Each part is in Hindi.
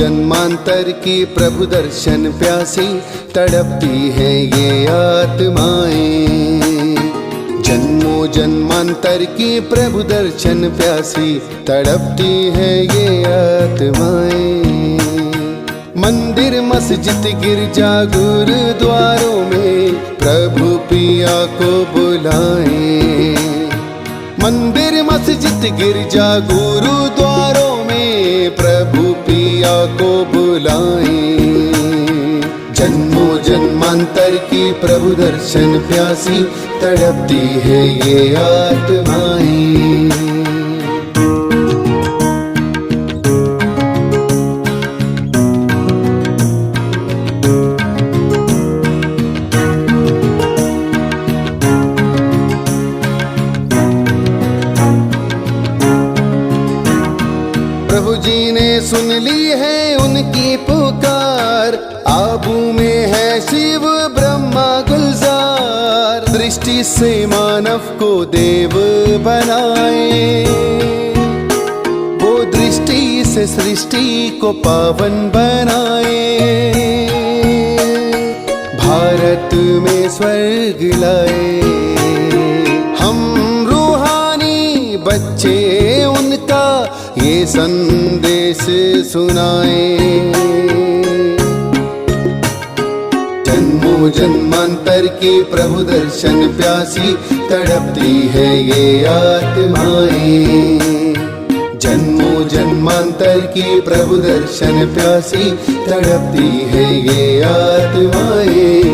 जन्मांतर की प्रभु दर्शन प्यासी तड़पती है ये आत्माएं। जन्मों जन्मांतर की प्रभु दर्शन प्यासी तड़पती है ये आत्माएं। मंदिर मस्जिद गिरजा गुरुद्वारों में प्रभु पिया को बुलाएं। मंदिर मस्जिद गिरजा गुरुद्वारों में प्रभु पिया को बुलाएं। जन्मों जन्मांतर की प्रभु दर्शन प्यासी तड़पती है ये आत्माएं। प्रभु जी ने सुन ली है उनकी पुकार, आबू में है शिव ब्रह्मा गुलजार। दृष्टि से मानव को देव बनाए, वो दृष्टि से सृष्टि को पावन बनाए। भारत में स्वर्ग लाए, हम रूहानी बच्चे उनका ये संदेश सुनाए। जन्मों जन्मांतर की प्रभु दर्शन प्यासी तड़पती है ये आत्माएं। जन्मों जन्मांतर की प्रभु दर्शन प्यासी तड़पती है ये आत्माएं।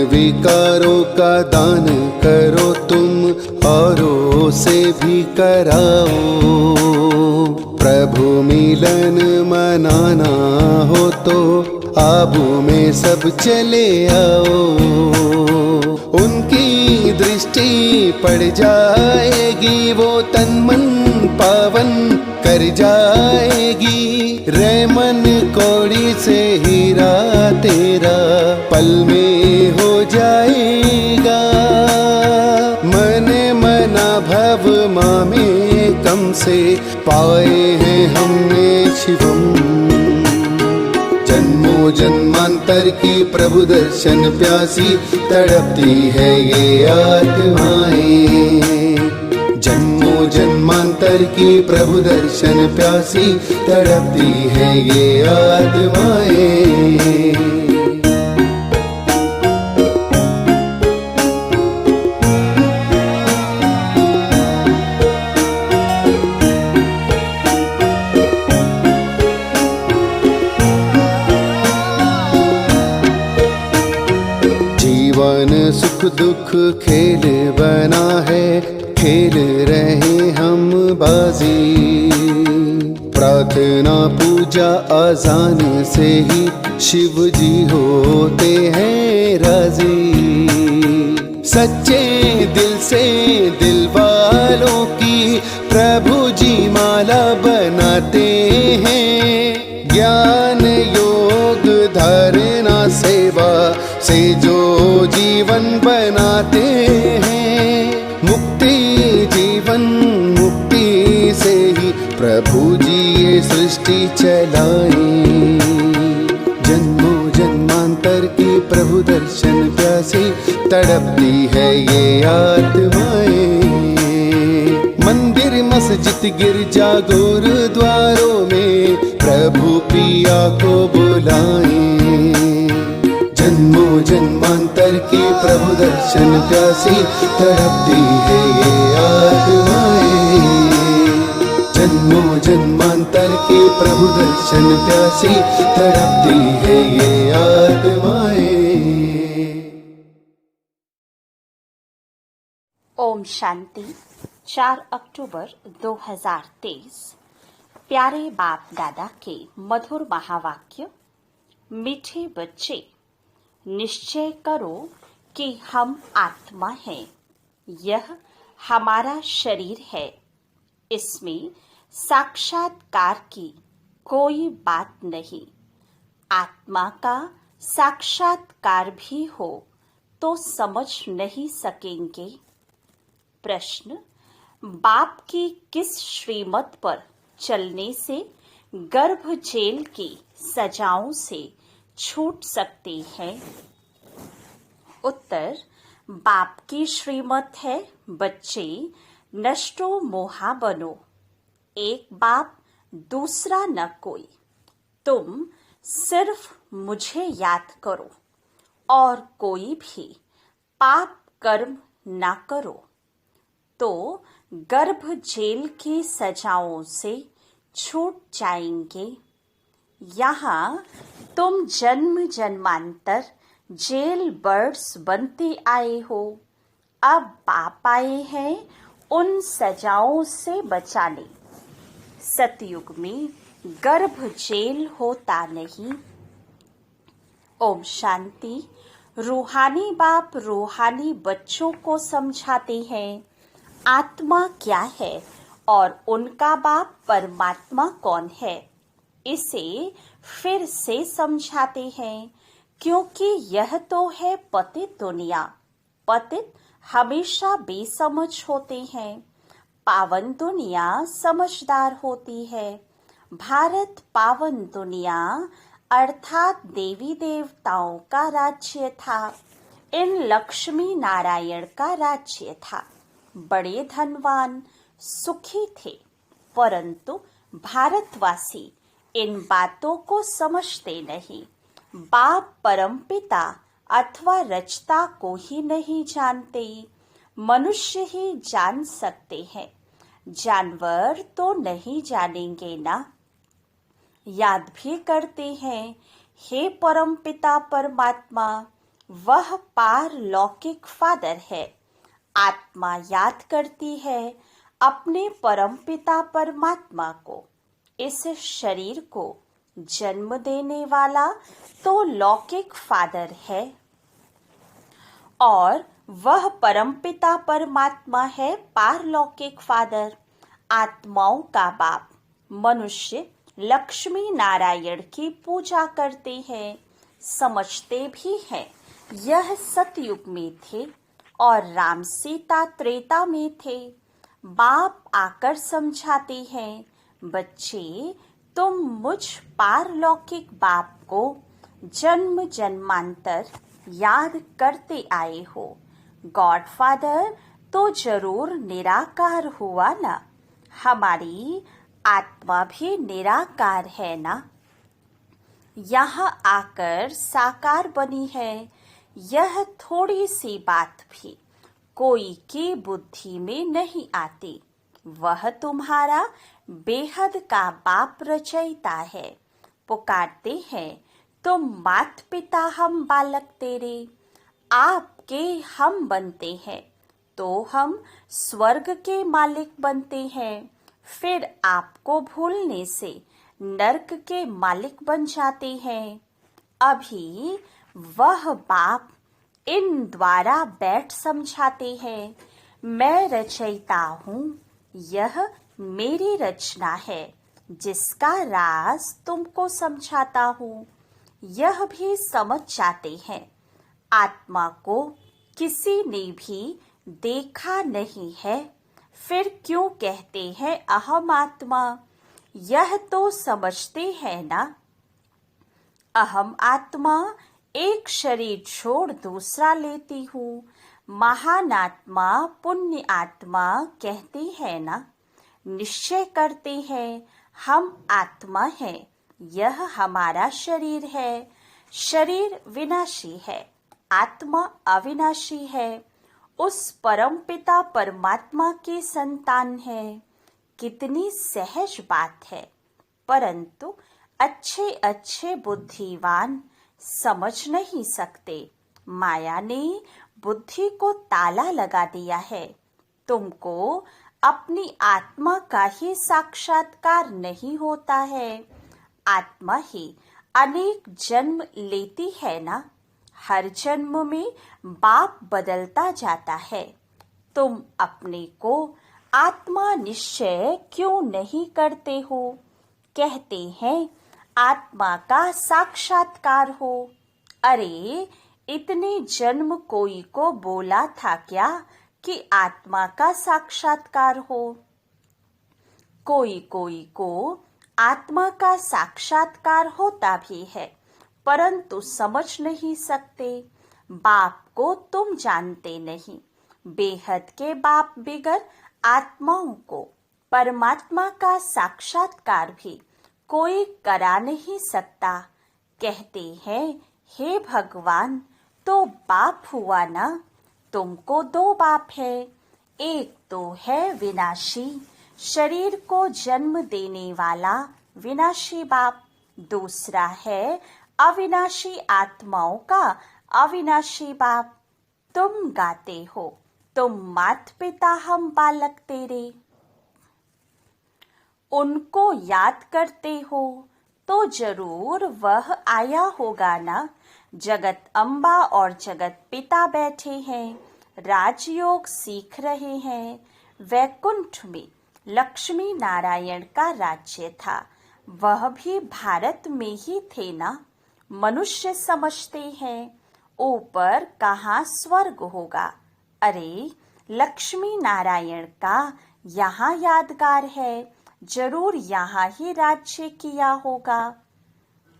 विकारों का दान करो तुम, औरों से भी कराओ। प्रभु मिलन मनाना हो तो आबू में सब चले आओ। उनकी दृष्टि पड़ जाएगी, वो तन मन पावन कर जाएगी। रेमन कौड़ी से हीरा तेरा पल में हो जाएगा। मने मना भव मामे कम से पाए हैं हमने शिवम। जन्मों जन्मांतर की प्रभु दर्शन प्यासी तड़पती है ये आत्माएं। जन्मों जन्मांतर की प्रभु दर्शन प्यासी तड़पती है ये आत्माएं। जीवन सुख दुख खेल बना है, खेल रहे हम बाजी। प्रार्थना पूजा आजान से ही शिव जी होते हैं राजी। सच्चे दिल से दिल वालों की प्रभु जी माला बनाते हैं। ज्ञान योग धारणा सेवा से जो जीवन बनाते हैं। मुक्ति जीवन मुक्ति से ही प्रभु जी ये सृष्टि चलाए। जन्मों जन्मांतर की प्रभु दर्शन प्यासी तड़पती है ये आत्माएं। मंदिर मस्जिद गिरजा गुरुद्वारों में प्रभु पिया को बुलाएं। जन्मों जन्मांतर की प्रभु दर्शन प्यासी तड़पती है ये आत्माएं। जन्मों जन्मांतर की प्रभु दर्शन प्यासी तड़पती है ये आत्माएं। ओम शांति। 4 अक्टूबर 2023। प्यारे बाप दादा के मधुर महावाक्य। मीठे बच्चे, निश्चय करो कि हम आत्मा हैं। यह हमारा शरीर है। इसमें साक्षात्कार की कोई बात नहीं। आत्मा का साक्षात्कार भी हो तो समझ नहीं सकेंगे। प्रश्न, बाप की किस श्रीमत पर चलने से गर्भ जेल की सजाओं से छूट सकते हैं? उत्तर, बाप की श्रीमत है, बच्चे नष्टो मोहा बनो, एक बाप दूसरा न कोई। तुम सिर्फ मुझे याद करो और कोई भी पाप कर्म ना करो तो गर्भ जेल की सजाओं से छूट जाएंगे। यहाँ तुम जन्म जन्मांतर जेल बर्ड्स बनते आए हो। अब बाप आए हैं उन सजाओं से बचाने। सतयुग में गर्भ जेल होता नहीं। ओम शांति। रूहानी बाप रूहानी बच्चों को समझाते हैं आत्मा क्या है और उनका बाप परमात्मा कौन है। इसे फिर से समझाते हैं क्योंकि यह तो है पतित दुनिया। पतित हमेशा बेसमझ होते हैं, पावन दुनिया समझदार होती है। भारत पावन दुनिया अर्थात देवी देवताओं का राज्य था। इन लक्ष्मी नारायण का राज्य था। बड़े धनवान सुखी थे, परंतु भारतवासी इन बातों को समझते नहीं। बाप परमपिता अथवा रचता को ही नहीं जानते। मनुष्य ही जान सकते हैं, जानवर तो नहीं जानेंगे ना। याद भी करते हैं, हे परमपिता परमात्मा, वह पारलौकिक फादर है। आत्मा याद करती है अपने परमपिता परमात्मा को। इस शरीर को जन्म देने वाला तो लौकिक फादर है और वह परमपिता परमात्मा है पारलौकिक फादर, आत्माओं का बाप। मनुष्य लक्ष्मी नारायण की पूजा करते हैं, समझते भी हैं। यह सतयुग में थे और राम सीता त्रेता में थे। बाप आकर समझाते हैं, बच्चे तुम मुझ पारलौकिक बाप को जन्म जन्मांतर याद करते आए हो। गॉडफादर तो जरूर निराकार हुआ ना। हमारी आत्मा भी निराकार है ना। यहाँ आकर साकार बनी है। यह थोड़ी सी बात भी कोई की बुद्धि में नहीं आती। वह तुम्हारा बेहद का बाप रचयिता है। पुकारते हैं, तुम मात पिता हम बालक तेरे, आपके हम बनते हैं तो हम स्वर्ग के मालिक बनते हैं। फिर आपको भूलने से नरक के मालिक बन जाते हैं। अभी वह बाप इन द्वारा बैठ समझाते हैं, मैं रचयिता हूँ, यह मेरी रचना है जिसका राज तुमको समझाता हूँ। यह भी समझ जाते हैं आत्मा को किसी ने भी देखा नहीं है, फिर क्यों कहते हैं अहम आत्मा। यह तो समझते हैं ना। अहम आत्मा एक शरीर छोड़ दूसरा लेती हूँ। महान आत्मा पुण्य आत्मा कहते हैं ना। निश्चय करते हैं हम आत्मा हैं, यह हमारा शरीर है। शरीर विनाशी है, आत्मा अविनाशी है। उस परमपिता परमात्मा के संतान है। कितनी सहज बात है, परंतु अच्छे अच्छे बुद्धिवान समझ नहीं सकते। माया ने बुद्धि को ताला लगा दिया है। तुमको अपनी आत्मा का ही साक्षात्कार नहीं होता है। आत्मा ही अनेक जन्म लेती है ना। हर जन्म में बाप बदलता जाता है। तुम अपने को आत्मा निश्चय क्यों नहीं करते हो? कहते हैं आत्मा का साक्षात्कार हो। अरे, इतने जन्म कोई को बोला था क्या कि आत्मा का साक्षात्कार हो? कोई कोई को आत्मा का साक्षात्कार होता भी है, परंतु समझ नहीं सकते। बाप को तुम जानते नहीं। बेहद के बाप बिगर आत्माओं को परमात्मा का साक्षात्कार भी कोई करा नहीं सकता। कहते हैं हे भगवान, तो बाप हुआ ना? तुमको दो बाप है। एक तो है विनाशी, शरीर को जन्म देने वाला विनाशी बाप। दूसरा है अविनाशी आत्माओं का अविनाशी बाप। तुम गाते हो, तुम मात पिता हम बालक तेरे। उनको याद करते हो तो जरूर वह आया होगा ना। जगत अम्बा और जगत पिता बैठे हैं, राजयोग सीख रहे हैं। वैकुंठ में लक्ष्मी नारायण का राज्य था, वह भी भारत में ही थे ना। मनुष्य समझते हैं ऊपर कहाँ स्वर्ग होगा। अरे, लक्ष्मी नारायण का यहाँ यादगार है, जरूर यहाँ ही राज्य किया होगा।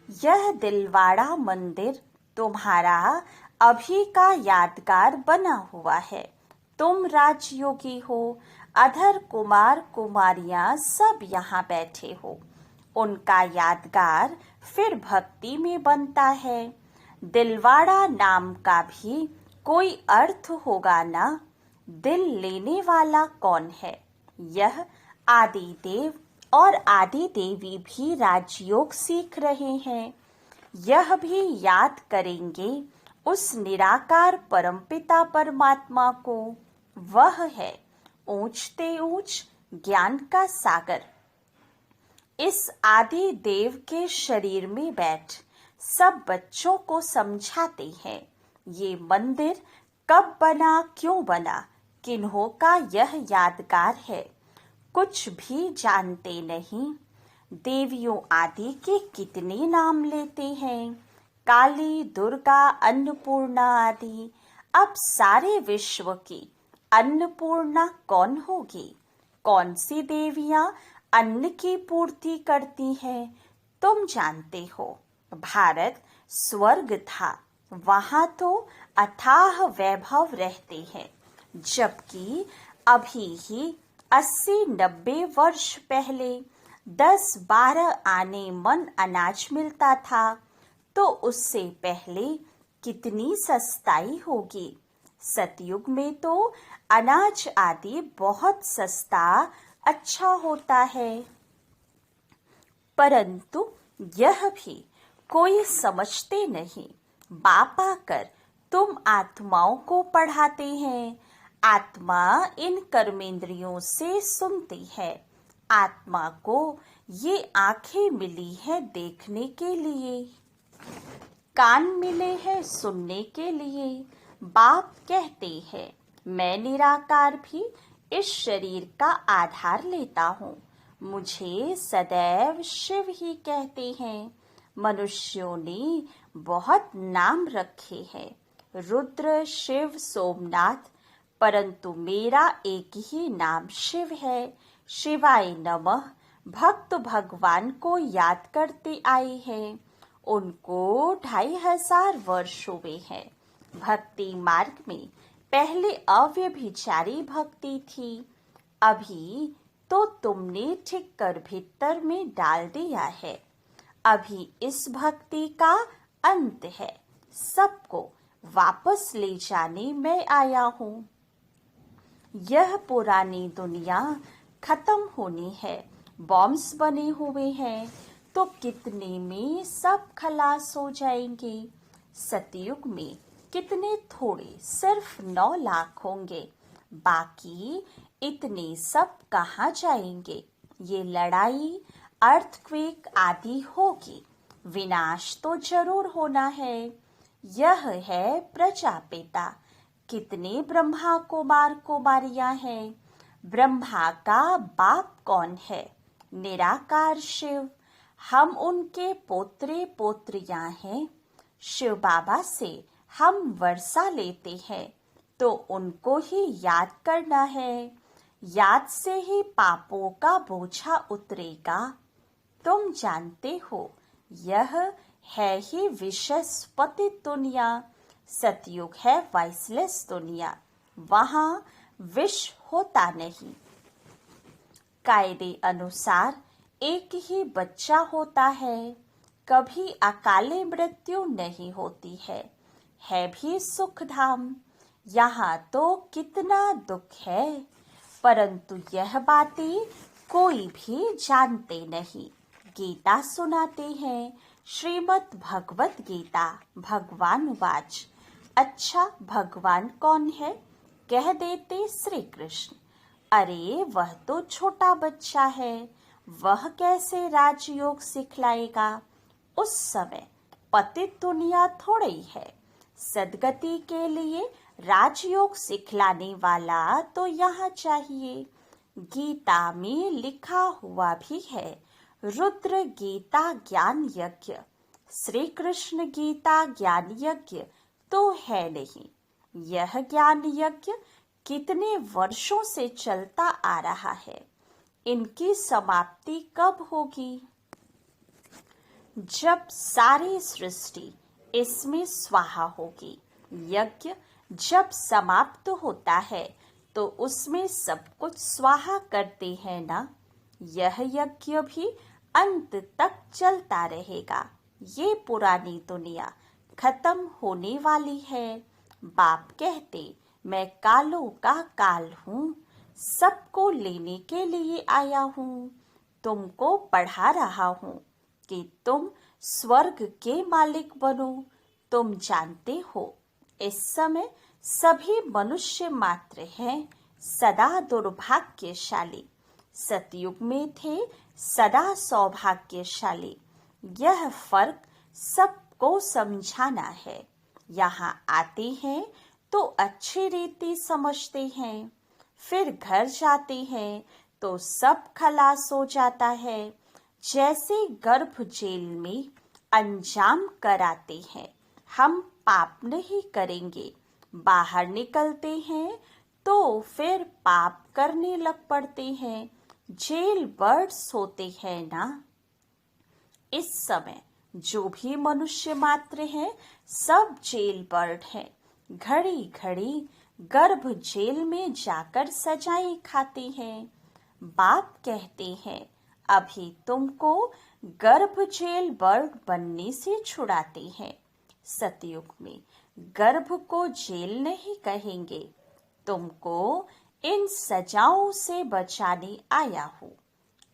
यह दिलवाड़ा मंदिर तुम्हारा अभी का यादगार बना हुआ है। तुम राजयोगी हो, अधर कुमार कुमारियां सब यहाँ बैठे हो। उनका यादगार फिर भक्ति में बनता है। दिलवाड़ा नाम का भी कोई अर्थ होगा ना। दिल लेने वाला कौन है? यह आदि देव और आदि देवी भी राजयोग सीख रहे हैं। यह भी याद करेंगे उस निराकार परमपिता परमात्मा को। वह है ऊंचते ऊंच ज्ञान का सागर। इस आदि देव के शरीर में बैठ सब बच्चों को समझाते हैं ये मंदिर कब बना, क्यों बना, किन्हों का यह यादगार है। कुछ भी जानते नहीं। देवियों आदि के कितने नाम लेते हैं, काली, दुर्गा, अन्नपूर्णा आदि। अब सारे विश्व की अन्नपूर्णा कौन होगी? कौन सी देवियां अन्न की पूर्ति करती हैं? तुम जानते हो भारत स्वर्ग था, वहां तो अथाह वैभव रहते हैं। जबकि अभी ही 80-90 वर्ष पहले 10-12 आने मन अनाज मिलता था, तो उससे पहले कितनी सस्ताई होगी। सतयुग में तो अनाज आदि बहुत सस्ता अच्छा होता है, परंतु यह भी कोई समझते नहीं। बाप आकर तुम आत्माओं को पढ़ाते हैं। आत्मा इन कर्मेंद्रियों से सुनती है। आत्मा को ये आंखें मिली है देखने के लिए, कान मिले हैं सुनने के लिए। बाप कहते हैं मैं निराकार भी इस शरीर का आधार लेता हूँ। मुझे सदैव शिव ही कहते हैं। मनुष्यों ने बहुत नाम रखे हैं, रुद्र, शिव, सोमनाथ, परंतु मेरा एक ही नाम शिव है। शिवाय नमः। भक्त भगवान को याद करते आए हैं। उनको 2500 वर्ष हुए हैं। भक्ति मार्ग में पहले अव्यभिचारी भक्ति थी, अभी तो तुमने ठीक कर भीतर में डाल दिया है। अभी इस भक्ति का अंत है। सबको वापस ले जाने मैं आया हूँ। यह पुरानी दुनिया खत्म होनी है। बॉम्ब्स बने हुए हैं तो कितने में सब खलास हो जाएंगे। सतयुग में कितने थोड़े, सिर्फ 9 लाख होंगे। बाकी इतने सब कहाँ जाएंगे। ये लड़ाई, अर्थक्वेक आदि होगी। विनाश तो जरूर होना है। यह है प्रजापिता। कितने ब्रह्मा कुमार कुमारियां हैं। ब्रह्मा का बाप कौन है? निराकार शिव। हम उनके पोत्रे पोत्रियां हैं। शिव बाबा से हम वर्षा लेते हैं तो उनको ही याद करना है। याद से ही पापों का बोझा उतरेगा। तुम जानते हो यह है ही विशेष पतित दुनिया। सतयुग है वाइसलेस दुनिया, वहां विष होता नहीं। कायदे अनुसार एक ही बच्चा होता है, कभी अकाले मृत्यु नहीं होती है भी सुखधाम। यहाँ तो कितना दुख है, परंतु यह बातें कोई भी जानते नहीं। गीता सुनाते हैं, श्रीमद् भगवत गीता। भगवान वाच, अच्छा भगवान कौन है? कह देते श्री कृष्ण। अरे वह तो छोटा बच्चा है, वह कैसे राजयोग सिखलाएगा? उस समय पतित दुनिया थोड़ी है। सदगति के लिए राजयोग सिखलाने वाला तो यहाँ चाहिए। गीता में लिखा हुआ भी है, रुद्र गीता ज्ञान यज्ञ। श्री कृष्ण गीता ज्ञान यज्ञ तो है नहीं। यह ज्ञान यज्ञ कितने वर्षों से चलता आ रहा है, इनकी समाप्ति कब होगी? जब सारी सृष्टि इसमें स्वाहा होगी। यज्ञ जब समाप्त होता है तो उसमें सब कुछ स्वाहा करते हैं ना। यह यज्ञ भी अंत तक चलता रहेगा। ये पुरानी दुनिया खत्म होने वाली है। बाप कहते, मैं कालों का काल हूँ, सबको लेने के लिए आया हूँ। तुमको पढ़ा रहा हूँ कि तुम स्वर्ग के मालिक बनो। तुम जानते हो इस समय सभी मनुष्य मात्र हैं, सदा दुर्भाग्यशाली। सतयुग में थे सदा सौभाग्यशाली। यह फर्क सबको समझाना है। यहाँ आते हैं तो अच्छी रीति समझते हैं, फिर घर जाते हैं तो सब खलास हो जाता है। जैसे गर्भ जेल में अंजाम कराते हैं, हम पाप नहीं करेंगे। बाहर निकलते हैं तो फिर पाप करने लग पड़ते हैं। जेल बर्ड्स होते हैं ना। इस समय जो भी मनुष्य मात्र हैं, सब जेल बर्ड हैं। घड़ी घड़ी गर्भ जेल में जाकर सजाएं खाते हैं। बाप कहते हैं, अभी तुमको गर्भ जेल बर्ड बनने से छुड़ाते हैं। सतयुग में गर्भ को जेल नहीं कहेंगे, तुमको इन सजाओं से बचाने आया हूँ।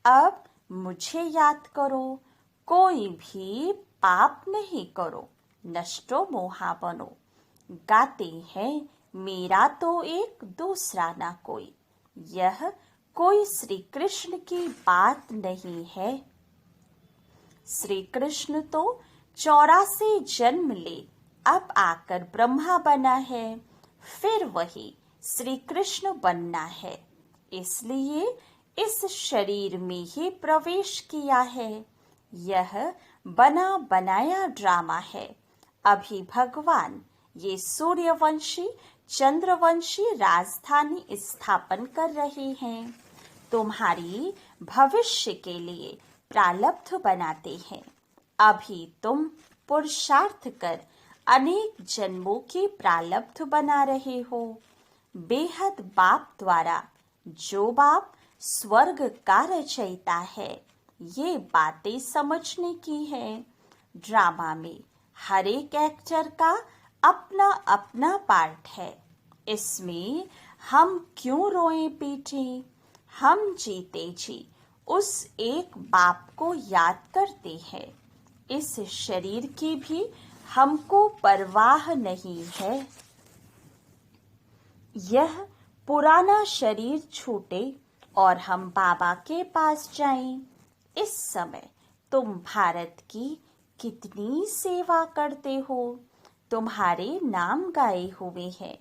अब मुझे याद करो, कोई भी पाप नहीं करो, नष्टो मोहा बनो। गाते हैं, मेरा तो एक दूसरा ना कोई। यह कोई श्री कृष्ण की बात नहीं है। श्री कृष्ण तो 84 जन्म ले अब आकर ब्रह्मा बना है, फिर वही श्री कृष्ण बनना है। इसलिए इस शरीर में ही प्रवेश किया है। यह बना बनाया ड्रामा है। अभी भगवान ये सूर्यवंशी चंद्रवंशी राजधानी स्थापन कर रहे हैं। तुम्हारी भविष्य के लिए प्रारब्ध बनाते हैं। अभी तुम पुरुषार्थ कर अनेक जन्मों की प्रारब्ध बना रहे हो। बेहद बाप द्वारा, जो बाप स्वर्ग का रचयिता है, ये बातें समझने की है। ड्रामा में हर एक एक्टर का अपना अपना पार्ट है। इसमें हम क्यों रोए पीटे? हम जीते जी उस एक बाप को याद करते हैं। इस शरीर की भी हमको परवाह नहीं है। यह पुराना शरीर छूटे और हम बाबा के पास जाएं। इस समय तुम भारत की कितनी सेवा करते हो। तुम्हारे नाम गाए हुए हैं।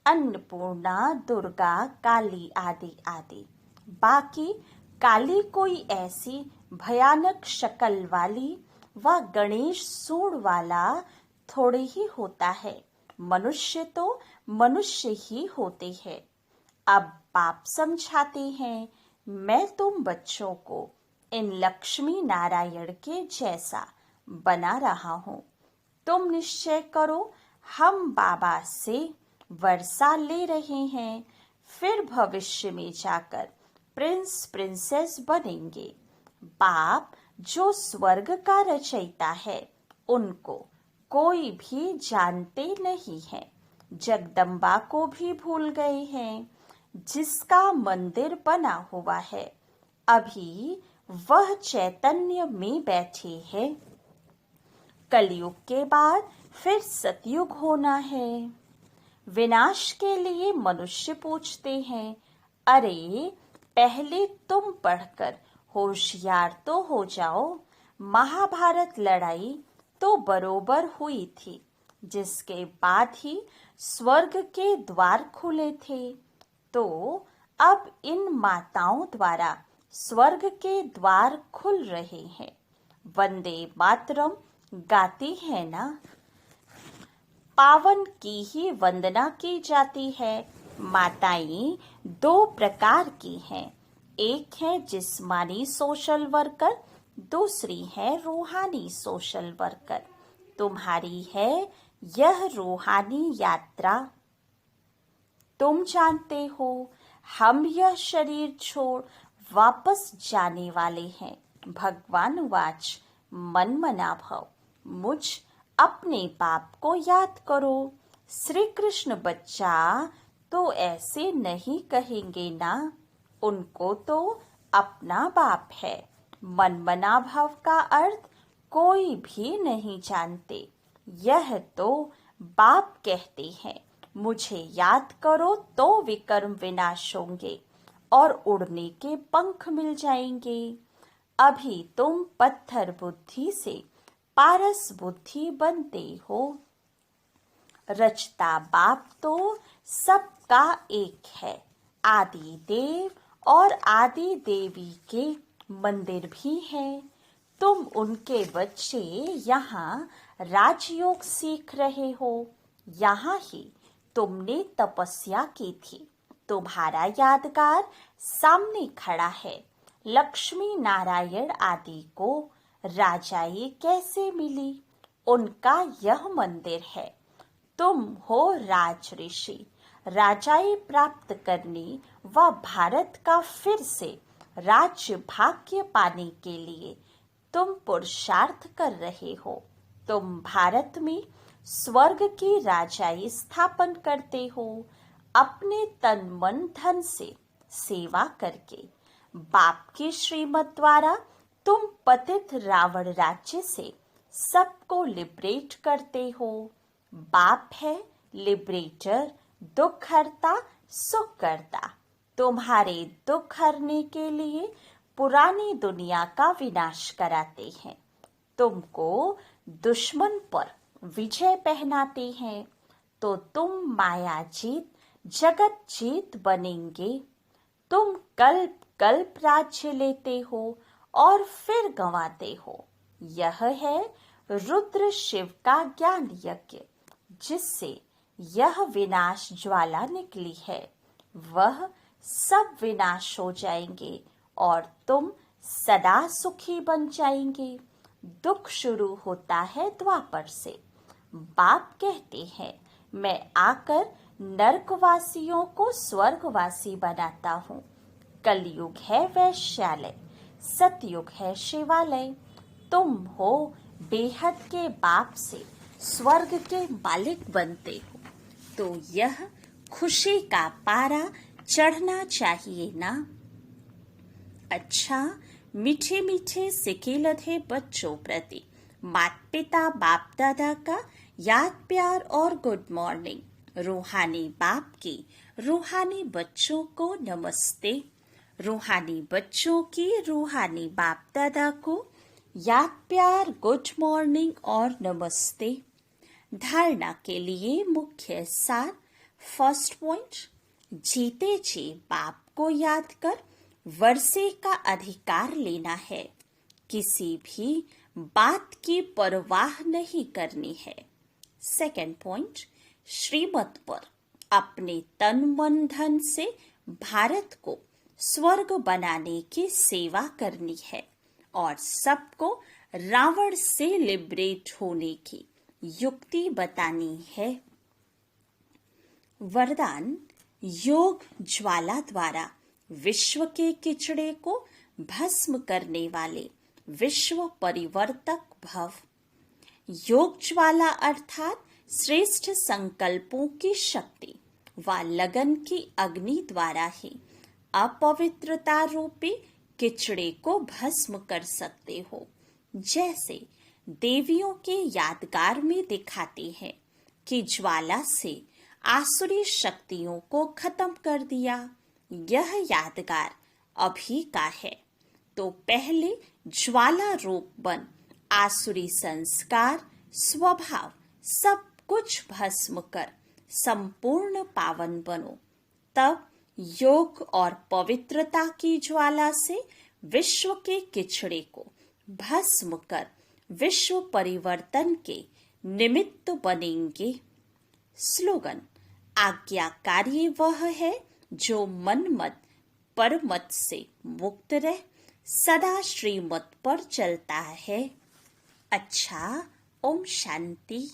अन्नपूर्णा, दुर्गा, काली आदि आदि। बाकी काली कोई ऐसी भयानक शक्ल वाली व गणेश सूंड वाला थोड़े ही होता है। मनुष्य तो मनुष्य ही होते हैं। अब बाप समझाते हैं, मैं तुम बच्चों को इन लक्ष्मी नारायण के जैसा बना रहा हूँ। तुम निश्चय करो, हम बाबा से वर्षा ले रहे हैं, फिर भविष्य में जाकर प्रिंस प्रिंसेस बनेंगे। बाप जो स्वर्ग का रचयिता है, उनको कोई भी जानते नहीं है। जगदम्बा को भी भूल गए हैं, जिसका मंदिर बना हुआ है। अभी वह चैतन्य में बैठे हैं। कलयुग के बाद फिर सतयुग होना है। विनाश के लिए मनुष्य पूछते हैं, अरे पहले तुम पढ़कर होशियार तो हो जाओ। महाभारत लड़ाई तो बरोबर हुई थी, जिसके बाद ही स्वर्ग के द्वार खुले थे। तो अब इन माताओं द्वारा स्वर्ग के द्वार खुल रहे हैं। वंदे मातरम गाती है ना। पावन की ही वंदना की जाती है। माताएं दो प्रकार की हैं। एक है जिस्मानी सोशल वर्कर, दूसरी है रूहानी सोशल वर्कर। तुम्हारी है यह रूहानी यात्रा। तुम जानते हो, हम यह शरीर छोड़ वापस जाने वाले हैं। भगवान वाच, मन मना भव, मुझ अपने बाप को याद करो। श्री कृष्ण बच्चा तो ऐसे नहीं कहेंगे ना, उनको तो अपना बाप है। मन मना भव का अर्थ कोई भी नहीं जानते। यह तो बाप कहते हैं, मुझे याद करो तो विकर्म विनाश होंगे और उड़ने के पंख मिल जाएंगे। अभी तुम पत्थर बुद्धि से पारस बुद्धि बनते हो। रचता बाप तो सबका एक है। आदि देव और आदि देवी के मंदिर भी हैं। तुम उनके बच्चे यहाँ राजयोग सीख रहे हो। यहाँ ही तुमने तपस्या की थी। तुम्हारा यादगार सामने खड़ा है। लक्ष्मी नारायण आदि को राजाई कैसे मिली? उनका यह मंदिर है। तुम हो राज ऋषि। राजाई प्राप्त करने व भारत का फिर से राज्य भाग्य पाने के लिए तुम पुरुषार्थ कर रहे हो। तुम भारत में स्वर्ग की राजाई स्थापन करते हो, अपने तन मन धन से सेवा करके। बाप की श्रीमत द्वारा तुम पतित रावण राज्य से सबको लिबरेट करते हो। बाप है लिबरेटर, दुख हरता, सुख करता। तुम्हारे दुख हरने के लिए पुरानी दुनिया का विनाश कराते हैं। तुमको दुश्मन पर विजय पहनाते हैं, तो तुम माया जीत जगत जीत बनेंगे। तुम कल्प कल्प राज्य लेते हो और फिर गंवाते हो। यह है रुद्र शिव का ज्ञान यज्ञ, जिससे यह विनाश ज्वाला निकली है। वह सब विनाश हो जाएंगे और तुम सदा सुखी बन जाएंगे। दुख शुरू होता है द्वापर से। बाप कहते हैं, मैं आकर नरकवासियों को स्वर्गवासी बनाता हूँ। कलयुग है वैश्यालय, सतयुग है शिवालय। तुम हो बेहद के बाप से स्वर्ग के मालिक बनते हो, तो यह खुशी का पारा चढ़ना चाहिए ना। अच्छा, मीठे मीठे सिके लधे बच्चों प्रति माता पिता बाप दादा का याद प्यार और गुड मॉर्निंग। रूहानी बाप की रूहानी बच्चों को नमस्ते। रूहानी बच्चों की रूहानी बाप दादा को याद प्यार, गुड मॉर्निंग और नमस्ते। धारणा के लिए मुख्य सार, फर्स्ट पॉइंट, जीते जी बाप को याद कर वर्षे का अधिकार लेना है। किसी भी बात की परवाह नहीं करनी है। सेकंड पॉइंट, श्रीमत पर अपने तन मन धन से भारत को स्वर्ग बनाने की सेवा करनी है और सबको रावण से लिबरेट होने की युक्ति बतानी है। वरदान, योग ज्वाला द्वारा विश्व के किचड़े को भस्म करने वाले विश्व परिवर्तक भव। योग ज्वाला अर्थात श्रेष्ठ संकल्पों की शक्ति व लगन की अग्नि द्वारा ही अपवित्रता रूपी किचड़े को भस्म कर सकते हो। जैसे देवियों के यादगार में दिखाते हैं कि ज्वाला से आसुरी शक्तियों को खत्म कर दिया। यह यादगार अभी का है, तो पहले ज्वाला रूप बन आसुरी संस्कार स्वभाव सब कुछ भस्म कर संपूर्ण पावन बनो। तब योग और पवित्रता की ज्वाला से विश्व के किचड़े को भस्म कर विश्व परिवर्तन के निमित्त बनेंगे। स्लोगन, आज्ञाकारी वह है जो मन मत पर मत से मुक्त रह सदा श्रीमत पर चलता है। अच्छा, ओम शांति।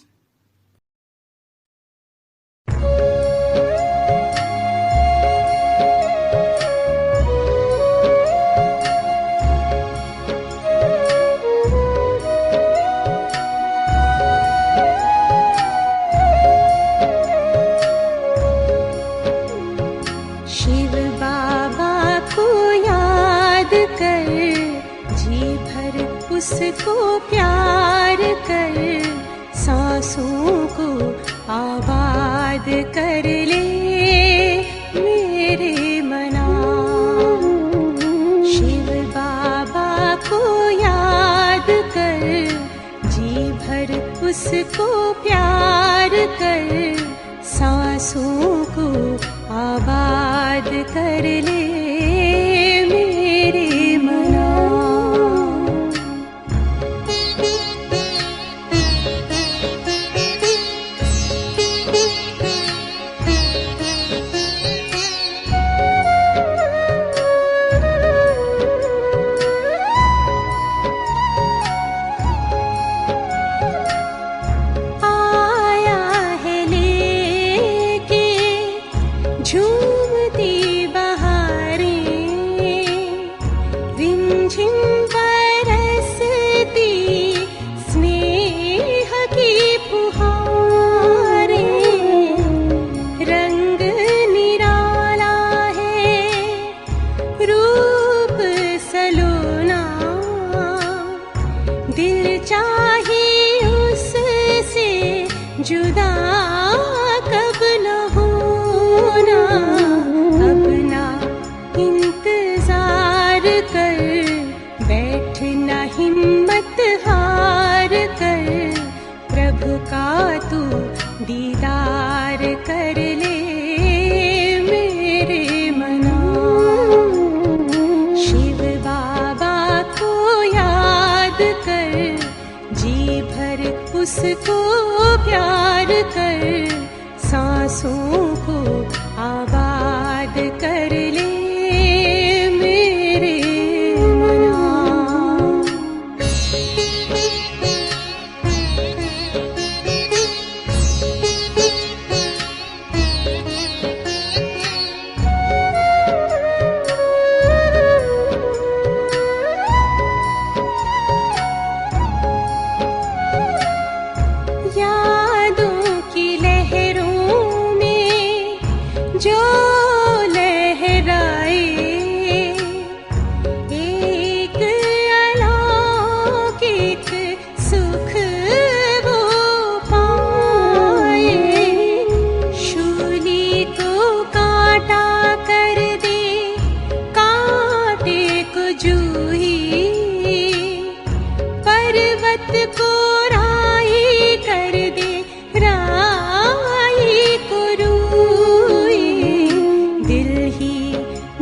शिव बाबा को याद कर, जी भर उसको प्यार कर, सांसों को आबाद कर ले मेरे मना। शिव बाबा को याद कर, जी भर उसको प्यार कर, सांसों को आबाद कर ले मेरे मना। आया है लेके झूमती बहारें, रिमझिम बरसती स्नेह की फुहारें। रंग निराला है रूप सलोना, दिल चाहे उससे जुदा कब न होना। अब ना इंतजार कर, बैठना हिम्मत हार कर, प्रभु का तू दीदार कर ले मेरे मना। शिव बाबा को याद कर, जी भर उसको प्यार कर, सांसों को आबाद कर ले मेरे मना। यादों की लहरों में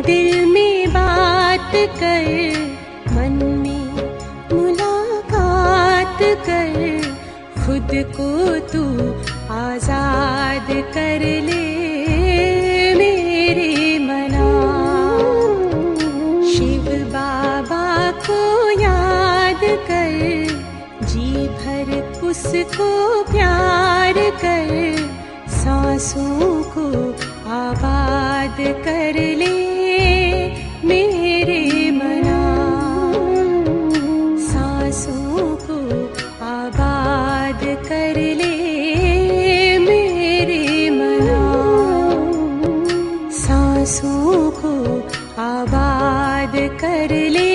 दिल में बात कर, मन में मुलाकात कर, खुद को तू आजाद कर ले मेरे मना। शिव बाबा को याद कर, जी भर उसको प्यार कर, सांसों को आबाद कर ले मेरे मना। सांसों को आबाद कर ले मेरे मना। सांसों को आबाद कर ले